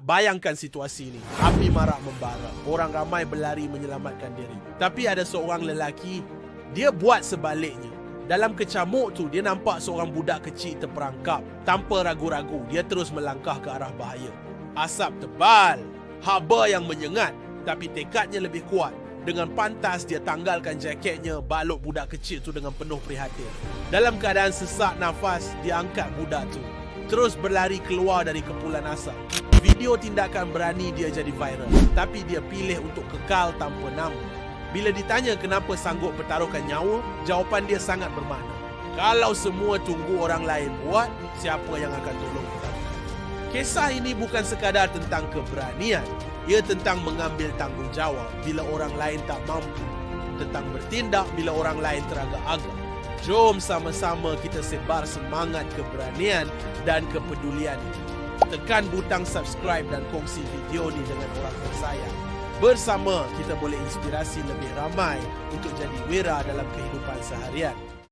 Bayangkan situasi ini. Api marak membara. Orang ramai berlari menyelamatkan diri. Tapi ada seorang lelaki, dia buat sebaliknya. Dalam kecamuk tu, dia nampak seorang budak kecil terperangkap. Tanpa ragu-ragu, dia terus melangkah ke arah bahaya. Asap tebal, haba yang menyengat, tapi tekadnya lebih kuat. Dengan pantas, dia tanggalkan jaketnya, balok budak kecil tu dengan penuh prihatin. Dalam keadaan sesak nafas, dia angkat budak tu, terus berlari keluar dari kepulan asap. Video tindakan berani dia jadi viral, tapi dia pilih untuk kekal tanpa nama. Bila ditanya kenapa sanggup pertaruhkan nyawa, jawapan dia sangat bermakna. Kalau semua tunggu orang lain buat, siapa yang akan tolong kita? Kisah ini bukan sekadar tentang keberanian, ia tentang mengambil tanggungjawab bila orang lain tak mampu, tentang bertindak bila orang lain teragak-agak. Jom sama-sama kita sebar semangat keberanian dan kepedulian ini. Tekan butang subscribe dan kongsi video ni dengan orang tersayang. Bersama kita boleh inspirasi lebih ramai untuk jadi wira dalam kehidupan seharian.